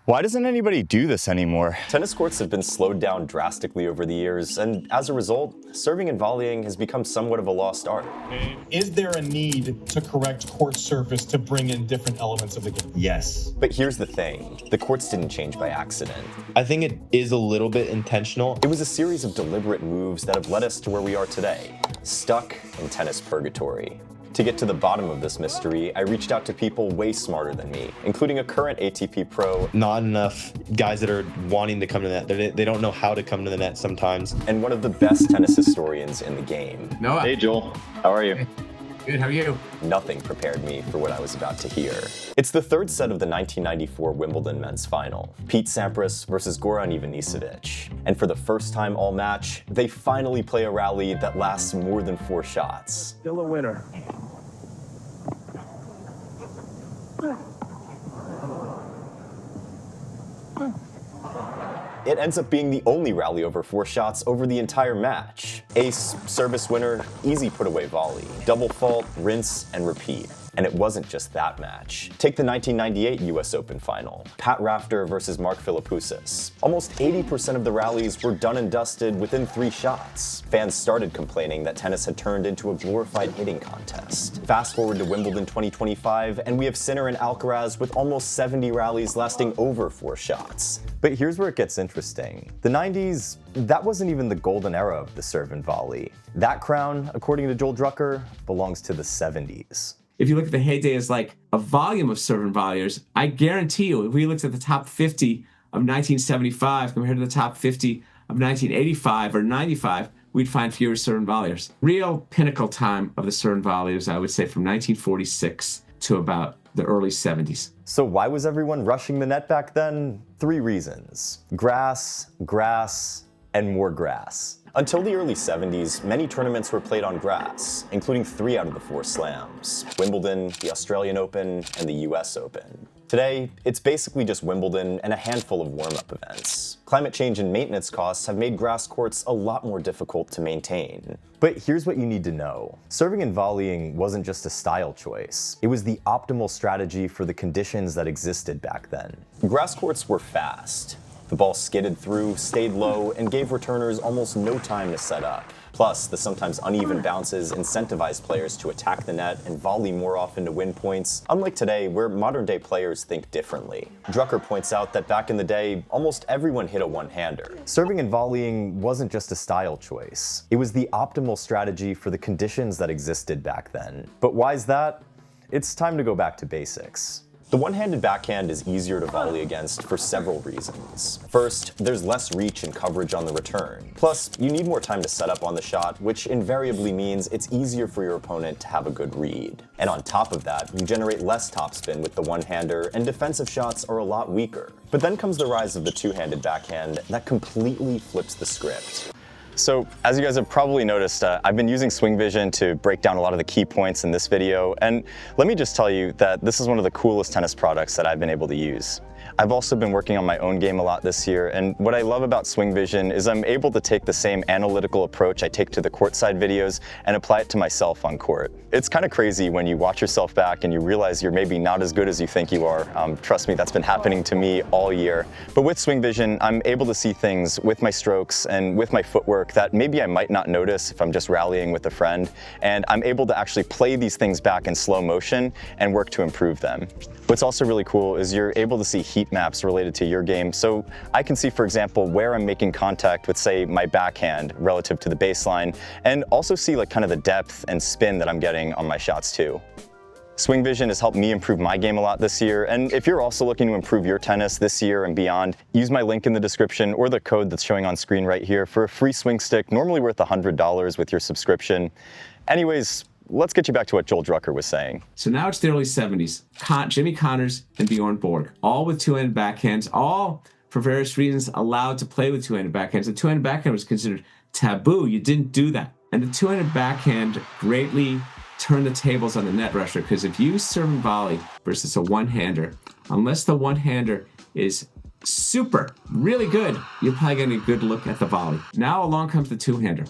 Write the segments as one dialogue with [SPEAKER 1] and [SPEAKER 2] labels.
[SPEAKER 1] Why doesn't anybody do this anymore?
[SPEAKER 2] Tennis courts have been slowed down drastically over the years, and as a result, serving and volleying has become somewhat of a lost art.
[SPEAKER 3] Is there a need to correct court surface to bring in different elements of the game?
[SPEAKER 4] Yes.
[SPEAKER 2] But here's the thing, the courts didn't change by accident.
[SPEAKER 4] I think it is a little bit intentional.
[SPEAKER 2] It was a series of deliberate moves that have led us to where we are today, stuck in tennis purgatory. To get to the bottom of this mystery, I reached out to people way smarter than me, including a current ATP pro.
[SPEAKER 4] Not enough guys that are wanting to come to the net. They don't know how to come to the net sometimes.
[SPEAKER 2] And one of the best tennis historians in the game.
[SPEAKER 5] Noah.
[SPEAKER 6] Hey Joel, how are you?
[SPEAKER 5] Good, how are you?
[SPEAKER 2] Nothing prepared me for what I was about to hear. It's the third set of the 1994 Wimbledon men's final, Pete Sampras versus Goran Ivanisevic. And for the first time all match, they finally play a rally that lasts more than 4 shots.
[SPEAKER 7] Still a winner.
[SPEAKER 2] It ends up being the only rally over 4 shots over the entire match. Ace, service winner, easy put away volley, double fault, rinse, and repeat. And it wasn't just that match. Take the 1998 US Open final, Pat Rafter versus Mark Philippoussis. Almost 80% of the rallies were done and dusted within 3 shots. Fans started complaining that tennis had turned into a glorified hitting contest. Fast forward to Wimbledon 2025, and we have Sinner and Alcaraz with almost 70 rallies lasting over 4 shots. But here's where it gets interesting. The 90s, that wasn't even the golden era of the serve and volley. That crown, according to Joel Drucker, belongs to the 70s.
[SPEAKER 5] If you look at the heyday as like a volume of serve and volleyers, I guarantee you, if we looked at the top 50 of 1975 compared to the top 50 of 1985 or 95, we'd find fewer serve and volleyers. Real pinnacle time of the serve and volleyers, I would say from 1946 to about the early 70s.
[SPEAKER 2] So why was everyone rushing the net back then? 3 reasons. Grass, grass, and more grass. Until the early 70s, many tournaments were played on grass, including 3 out of the 4 slams: Wimbledon, the Australian Open, and the US Open. Today, it's basically just Wimbledon and a handful of warm-up events. Climate change and maintenance costs have made grass courts a lot more difficult to maintain. But here's what you need to know. Serving and volleying wasn't just a style choice. It was the optimal strategy for the conditions that existed back then. Grass courts were fast. The ball skidded through, stayed low, and gave returners almost no time to set up. Plus, the sometimes uneven bounces incentivized players to attack the net and volley more often to win points, unlike today where modern-day players think differently. Drucker points out that back in the day, almost everyone hit a one-hander. Serving and volleying wasn't just a style choice. It was the optimal strategy for the conditions that existed back then. But why's that? It's time to go back to basics. The one-handed backhand is easier to volley against for several reasons. First, there's less reach and coverage on the return. Plus, you need more time to set up on the shot, which invariably means it's easier for your opponent to have a good read. And on top of that, you generate less topspin with the one-hander, and defensive shots are a lot weaker. But then comes the rise of the two-handed backhand that completely flips the script. So, as you guys have probably noticed, I've been using SwingVision to break down a lot of the key points in this video, and let me just tell you that this is one of the coolest tennis products that I've been able to use. I've also been working on my own game a lot this year, and what I love about SwingVision is I'm able to take the same analytical approach I take to the Courtside videos and apply it to myself on court. It's kind of crazy when you watch yourself back and you realize you're maybe not as good as you think you are. Trust me, that's been happening to me all year. But with SwingVision, I'm able to see things with my strokes and with my footwork that maybe I might not notice if I'm just rallying with a friend, and I'm able to actually play these things back in slow motion and work to improve them. What's also really cool is you're able to see heat maps related to your game, so I can see, for example, where I'm making contact with, say, my backhand relative to the baseline, and also see like kind of the depth and spin that I'm getting on my shots too. SwingVision has helped me improve my game a lot this year, and if you're also looking to improve your tennis this year and beyond, use my link in the description or the code that's showing on screen right here for a free swing stick, normally worth $100 with your subscription. Anyways, let's get you back to what Joel Drucker was saying.
[SPEAKER 5] So now it's the early 70s. Jimmy Connors and Bjorn Borg, all with two-handed backhands, all for various reasons allowed to play with two-handed backhands. The two-handed backhand was considered taboo. You didn't do that. And the two-handed backhand greatly turned the tables on the net rusher, because if you serve and volley versus a one-hander, unless the one-hander is super, really good, you're probably getting a good look at the volley. Now along comes the two-hander.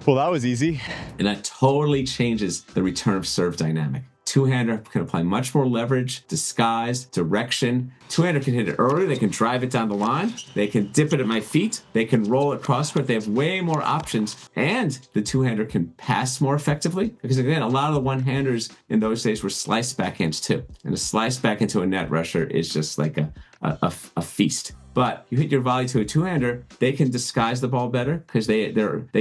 [SPEAKER 1] Well, that was easy.
[SPEAKER 5] And that totally changes the return of serve dynamic. two-hander can apply much more leverage, disguise, direction. Two-hander can hit it early. They can drive it down the line. They can dip it at my feet. They can roll it cross court. They have way more options. And the two-hander can pass more effectively. Because again, a lot of the one-handers in those days were slice backhands too. And a slice back into a net rusher is just like a feast. But you hit your volley to a two-hander, they can disguise the ball better because they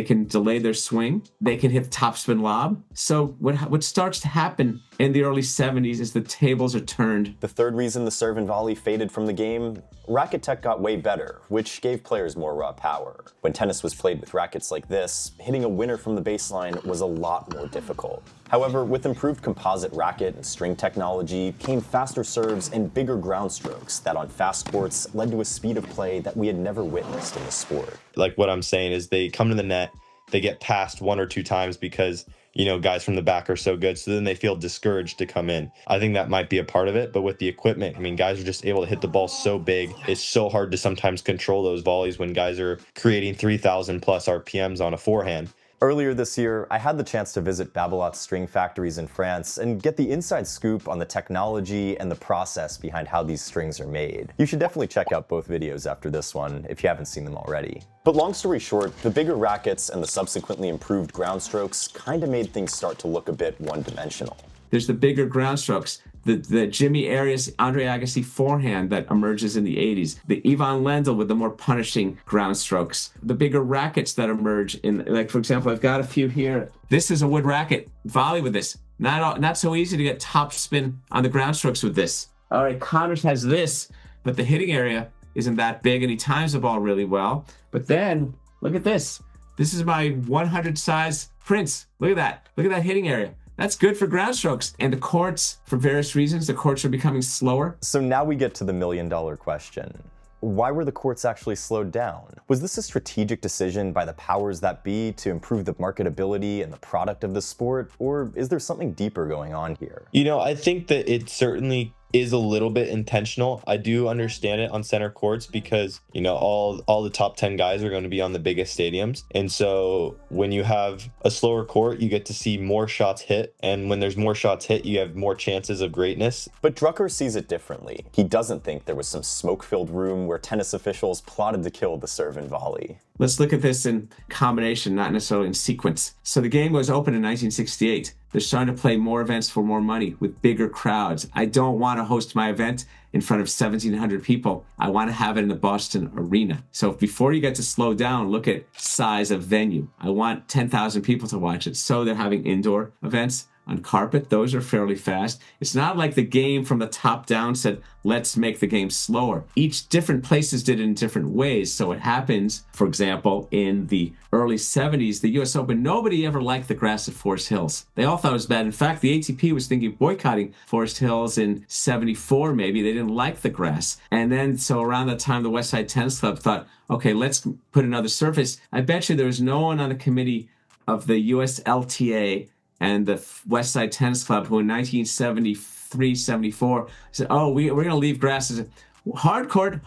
[SPEAKER 5] can delay their swing. They can hit topspin lob. So what starts to happen in the early 70s is the tables are turned.
[SPEAKER 2] The third reason the serve and volley faded from the game, racket tech got way better, which gave players more raw power. When tennis was played with rackets like this, hitting a winner from the baseline was a lot more difficult. However, with improved composite racket and string technology came faster serves and bigger ground strokes that on fast courts led to a speed of play that we had never witnessed in the sport.
[SPEAKER 4] Like what I'm saying is they come to the net, they get passed one or two times because, you know, guys from the back are so good. So then they feel discouraged to come in. I think that might be a part of it. But with the equipment, I mean, guys are just able to hit the ball so big. It's so hard to sometimes control those volleys when guys are creating 3,000 plus RPMs on a forehand.
[SPEAKER 2] Earlier this year, I had the chance to visit Babolat's string factories in France and get the inside scoop on the technology and the process behind how these strings are made. You should definitely check out both videos after this one if you haven't seen them already. But long story short, the bigger rackets and the subsequently improved ground strokes kinda made things start to look a bit one-dimensional.
[SPEAKER 5] There's the bigger ground strokes. The Jimmy Arias, Andre Agassi forehand that emerges in the 80s. The Ivan Lendl with the more punishing ground strokes. The bigger rackets that emerge in, like for example, I've got a few here. This is a wood racket. Volley with this. Not so easy to get top spin on the ground strokes with this. All right, Connors has this, but the hitting area isn't that big and he times the ball really well. But then, look at this. This is my 100 size Prince. Look at that. Look at that hitting area. That's good for ground strokes. And the courts, for various reasons, the courts are becoming slower.
[SPEAKER 2] So now we get to the million-dollar question. Why were the courts actually slowed down? Was this a strategic decision by the powers that be to improve the marketability and the product of the sport? Or is there something deeper going on here?
[SPEAKER 4] You know, I think that it certainly is a little bit intentional. I do understand it on center courts because, you know, all the top 10 guys are going to be on the biggest stadiums. And so when you have a slower court, you get to see more shots hit. And when there's more shots hit, you have more chances of greatness.
[SPEAKER 2] But Drucker sees it differently. He doesn't think there was some smoke-filled room where tennis officials plotted to kill the serve and volley.
[SPEAKER 5] Let's look at this in combination, not necessarily in sequence. So the game was open in 1968. They're starting to play more events for more money with bigger crowds. I don't want to host my event in front of 1,700 people. I want to have it in the Boston Arena. So before you get to slow down, look at size of venue. I want 10,000 people to watch it. So they're having indoor events on carpet. Those are fairly fast. It's not like the game from the top down said, let's make the game slower. Each different places did it in different ways. So it happens, for example, in the early 70s, the US Open, nobody ever liked the grass at Forest Hills. They all thought it was bad. In fact, the ATP was thinking of boycotting Forest Hills in 74, maybe. They didn't like the grass. And then, so around that time, the West Side Tennis Club thought, okay, let's put another surface. I bet you there was no one on the committee of the USLTA and the West Side Tennis Club, who in 1973, 74, said, oh, we're going to leave grass as a hard court.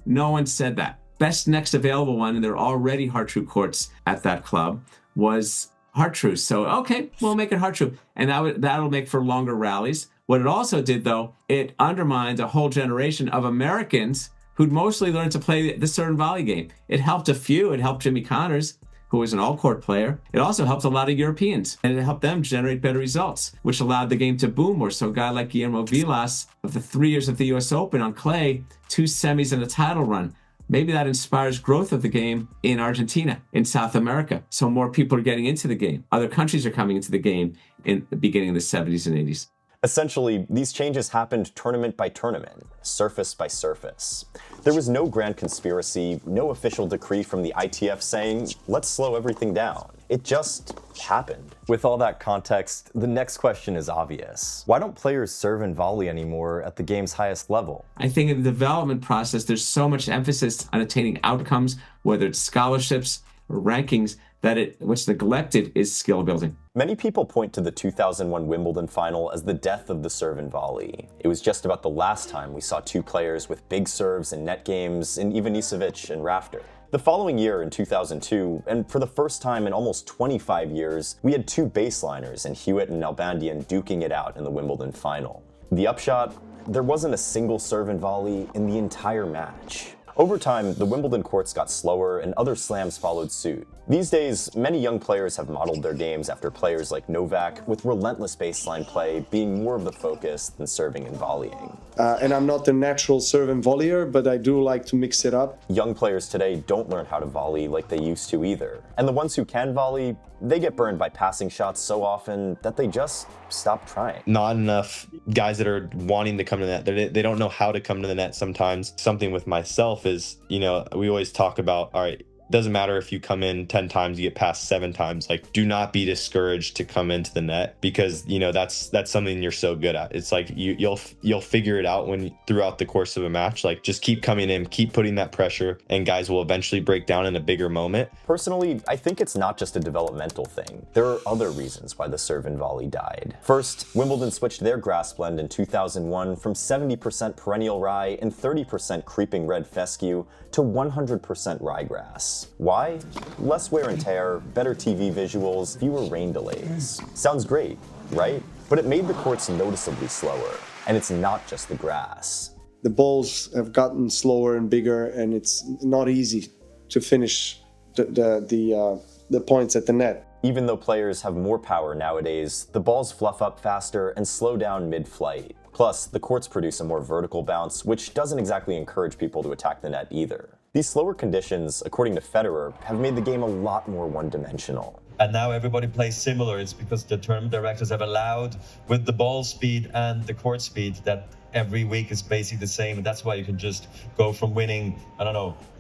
[SPEAKER 5] No one said that. Best next available one, and there are already Hartrue courts at that club, was Hartrue. So, okay, we'll make it Hartrue. And that'll make for longer rallies. What it also did, though, it undermined a whole generation of Americans who'd mostly learned to play the serve and volley game. It helped a few. It helped Jimmy Connors, who was an all-court player. It also helped a lot of Europeans, and it helped them generate better results, which allowed the game to boom more. So a guy like Guillermo Vilas, of the 3 years of the US Open on clay, 2 semis and a title run, maybe that inspires growth of the game in Argentina, in South America. So more people are getting into the game. Other countries are coming into the game in the beginning of the 70s and 80s.
[SPEAKER 2] Essentially, these changes happened tournament by tournament, surface by surface. There was no grand conspiracy, no official decree from the ITF saying, let's slow everything down. It just happened. With all that context, the next question is obvious. Why don't players serve and volley anymore at the game's highest level?
[SPEAKER 5] I think in the development process, there's so much emphasis on attaining outcomes, whether it's scholarships or rankings, that what's neglected is skill building.
[SPEAKER 2] Many people point to the 2001 Wimbledon final as the death of the serve and volley. It was just about the last time we saw two players with big serves and net games in Ivanisevic and Rafter. The following year in 2002, and for the first time in almost 25 years, we had two baseliners in Hewitt and Nalbandian duking it out in the Wimbledon final. The upshot? There wasn't a single serve and volley in the entire match. Over time, the Wimbledon courts got slower and other slams followed suit. These days, many young players have modeled their games after players like Novak, with relentless baseline play being more of the focus than serving and volleying.
[SPEAKER 6] And I'm not a natural serve and volleyer, but I do like to mix it up.
[SPEAKER 2] Young players today don't learn how to volley like they used to either. And the ones who can volley, they get burned by passing shots so often that they just stop trying.
[SPEAKER 4] Not enough guys that are wanting to come to the net. They don't know how to come to the net sometimes. Something with myself is, we always talk about, all right, doesn't matter if you come in 10 times, you get passed 7 times. Like, do not be discouraged to come into the net, because that's something you're so good at. It's like you'll figure it out throughout the course of a match. Like, just keep coming in, keep putting that pressure, and guys will eventually break down in a bigger moment.
[SPEAKER 2] Personally, I think it's not just a developmental thing. There are other reasons why the serve and volley died. First, Wimbledon switched their grass blend in 2001 from 70% perennial rye and 30% creeping red fescue to 100% ryegrass. Why? Less wear and tear, better TV visuals, fewer rain delays. Sounds great, right? But it made the courts noticeably slower. And it's not just the grass.
[SPEAKER 6] The balls have gotten slower and bigger, and it's not easy to finish the points at the net.
[SPEAKER 2] Even though players have more power nowadays, the balls fluff up faster and slow down mid-flight. Plus, the courts produce a more vertical bounce, which doesn't exactly encourage people to attack the net either. These slower conditions, according to Federer, have made the game a lot more one-dimensional.
[SPEAKER 7] And now everybody plays similar. It's because the tournament directors have allowed, with the ball speed and the court speed, that every week is basically the same. And that's why you can just go from winning,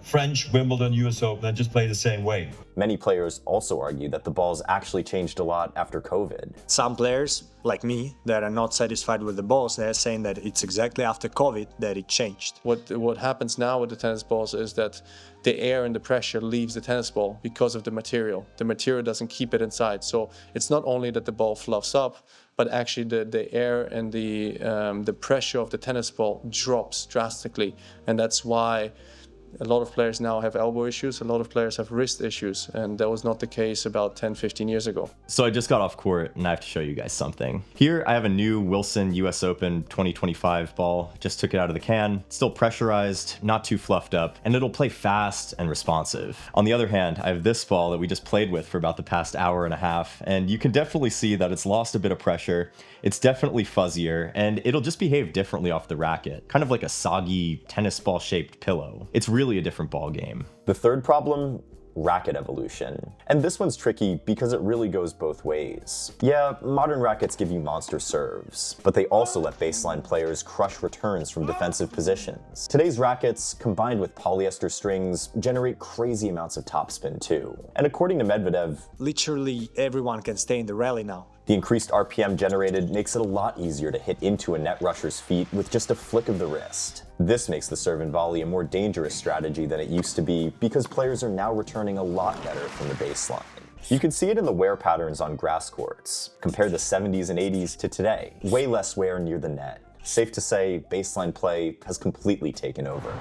[SPEAKER 7] French, Wimbledon, US Open, and just play the same way.
[SPEAKER 2] Many players also argue that the balls actually changed a lot after COVID.
[SPEAKER 8] Some players, like me, that are not satisfied with the balls, they're saying that it's exactly after COVID that it changed.
[SPEAKER 9] What happens now with the tennis balls is that the air and the pressure leaves the tennis ball because of the material. The material doesn't keep it inside. So it's not only that the ball fluffs up, but actually the air and the pressure of the tennis ball drops drastically. And that's why a lot of players now have elbow issues, a lot of players have wrist issues, and that was not the case about 10, 15 years ago.
[SPEAKER 10] So I just got off court and I have to show you guys something. Here I have a new Wilson US Open 2025 ball. Just took it out of the can. Still pressurized, not too fluffed up, and it'll play fast and responsive. On the other hand, I have this ball that we just played with for about the past hour and a half, and you can definitely see that it's lost a bit of pressure. It's definitely fuzzier, and it'll just behave differently off the racket, kind of like a soggy tennis ball shaped pillow. It's really a different ball game.
[SPEAKER 2] The third problem? Racket evolution. And this one's tricky because it really goes both ways. Yeah, modern rackets give you monster serves, but they also let baseline players crush returns from defensive positions. Today's rackets, combined with polyester strings, generate crazy amounts of topspin too. And according to Medvedev,
[SPEAKER 8] literally everyone can stay in the rally now.
[SPEAKER 2] The increased RPM generated makes it a lot easier to hit into a net rusher's feet with just a flick of the wrist. This makes the serve and volley a more dangerous strategy than it used to be because players are now returning a lot better from the baseline. You can see it in the wear patterns on grass courts. Compare the 70s and 80s to today. Way less wear near the net. Safe to say, baseline play has completely taken over.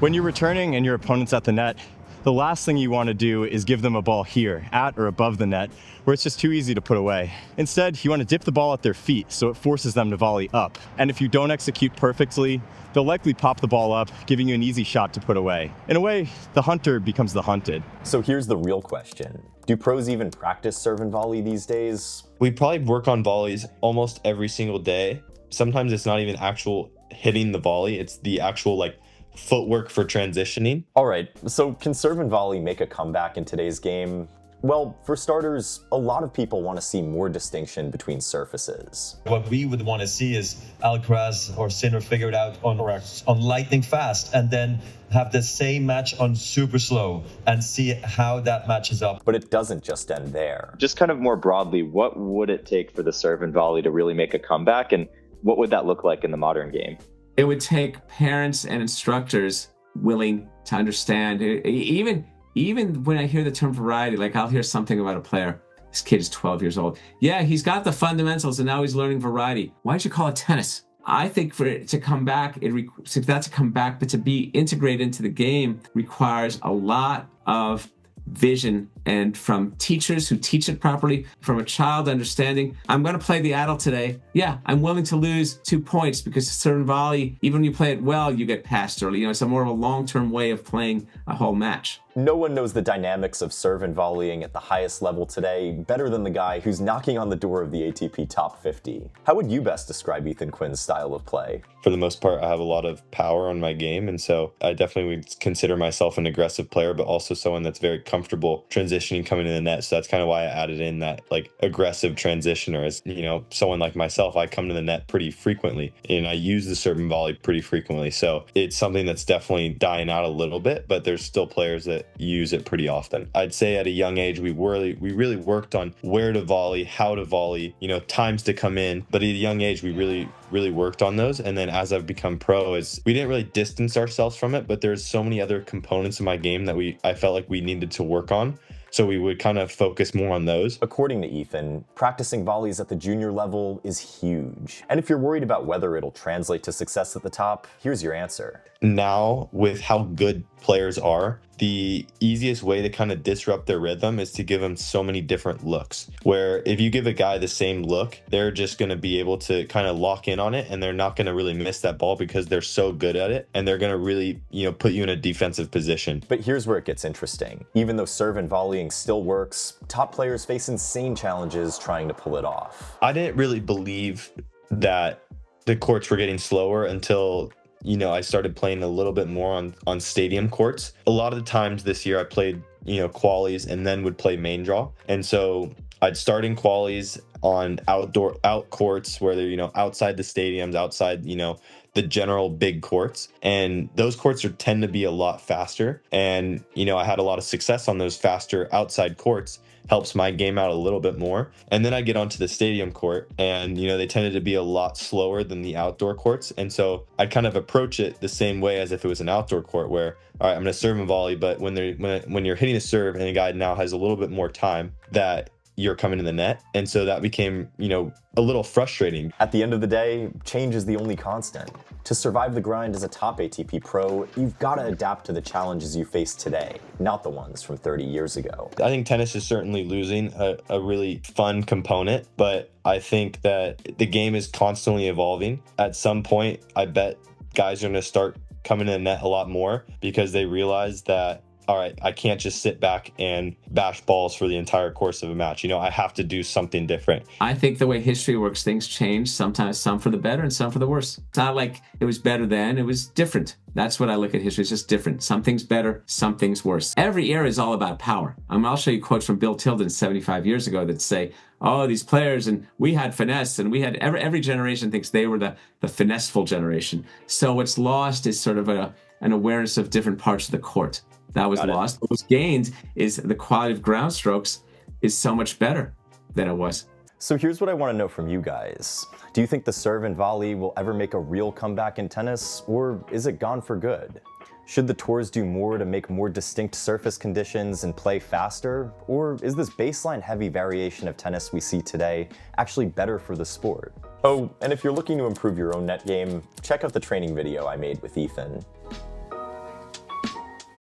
[SPEAKER 10] When you're returning and your opponent's at the net, the last thing you want to do is give them a ball here, at or above the net, where it's just too easy to put away. Instead, you want to dip the ball at their feet so it forces them to volley up. And if you don't execute perfectly, they'll likely pop the ball up, giving you an easy shot to put away. In a way, the hunter becomes the hunted.
[SPEAKER 2] So here's the real question. Do pros even practice serve and volley these days?
[SPEAKER 4] We probably work on volleys almost every single day. Sometimes it's not even actual hitting the volley, it's the actual footwork for transitioning.
[SPEAKER 2] All right, so can serve and volley make a comeback in today's game? Well, for starters, a lot of people want to see more distinction between surfaces.
[SPEAKER 7] What we would want to see is Alcaraz or Sinner figure it out on lightning fast, and then have the same match on super slow and see how that matches up.
[SPEAKER 2] But it doesn't just end there.
[SPEAKER 11] Just kind of more broadly, what would it take for the serve and volley to really make a comeback, and what would that look like in the modern game?
[SPEAKER 5] It would take parents and instructors willing to understand. Even when I hear the term variety, I'll hear something about a player. This kid is 12 years old. Yeah, he's got the fundamentals and now he's learning variety. Why'd you call it tennis? I think for it to come back, for that to come back, but to be integrated into the game requires a lot of vision, and from teachers who teach it properly, from a child understanding, I'm going to play the adult today. Yeah, I'm willing to lose 2 points because serve and volley, even when you play it well, you get passed early. You know, it's a more of a long-term way of playing a whole match.
[SPEAKER 2] No one knows the dynamics of serve and volleying at the highest level today better than the guy who's knocking on the door of the ATP Top 50. How would you best describe Ethan Quinn's style of play?
[SPEAKER 4] For the most part, I have a lot of power on my game, and so I definitely would consider myself an aggressive player, but also someone that's very comfortable transitioning coming to the net. So that's kind of why I added in that like aggressive transitioner. As you know, someone like myself, I come to the net pretty frequently, and I use the serve and volley pretty frequently. So it's something that's definitely dying out a little bit, but there's still players that use it pretty often. I'd say at a young age, we really worked on where to volley, how to volley, you know, times to come in. But at a young age, we really worked on those. And then as I've become pro, we didn't really distance ourselves from it, but there's so many other components of my game that I felt like we needed to work on. So we would kind of focus more on those.
[SPEAKER 2] According to Ethan, practicing volleys at the junior level is huge. And if you're worried about whether it'll translate to success at the top, here's your answer.
[SPEAKER 4] Now, with how good players are, the easiest way to kind of disrupt their rhythm is to give them so many different looks. Where if you give a guy the same look, they're just going to be able to kind of lock in on it, and they're not going to really miss that ball because they're so good at it, and they're going to really, you know, put you in a defensive position.
[SPEAKER 2] But here's where it gets interesting. Even though serve and volleying still works, top players face insane challenges trying to pull it off.
[SPEAKER 4] I didn't really believe that the courts were getting slower until, you know, I started playing a little bit more on stadium courts. A lot of the times this year I played, you know, qualies and then would play main draw. And so I'd start in qualies on out courts where they're, you know, outside the stadiums, outside, you know, the general big courts. And those courts tend to be a lot faster. And, you know, I had a lot of success on those faster outside courts. Helps my game out a little bit more. And then I get onto the stadium court, and you know, they tended to be a lot slower than the outdoor courts. And so I kind of approach it the same way as if it was an outdoor court, where all right, I'm going to serve and volley, but when you're hitting a serve and a guy now has a little bit more time, that you're coming to the net. And so that became, you know, a little frustrating.
[SPEAKER 2] At the end of the day, change is the only constant. To survive the grind as a top ATP pro, you've got to adapt to the challenges you face today, not the ones from 30 years ago.
[SPEAKER 4] I think tennis is certainly losing a really fun component, but I think that the game is constantly evolving. At some point, I bet guys are going to start coming to the net a lot more because they realize that, all right, I can't just sit back and bash balls for the entire course of a match. You know, I have to do something different.
[SPEAKER 5] I think the way history works, things change, sometimes some for the better and some for the worse. It's not like it was better then, it was different. That's what I look at history, it's just different. Some things better, some things worse. Every era is all about power. I'll show you quotes from Bill Tilden 75 years ago that say, oh, these players, and we had finesse, and we had, every generation thinks they were the finesseful generation. So what's lost is sort of an awareness of different parts of the court. That was lost. What was gained is the quality of ground strokes is so much better than it was.
[SPEAKER 2] So here's what I want to know from you guys. Do you think the serve and volley will ever make a real comeback in tennis, or is it gone for good? Should the tours do more to make more distinct surface conditions and play faster? Or is this baseline heavy variation of tennis we see today actually better for the sport? Oh, and if you're looking to improve your own net game, check out the training video I made with Ethan.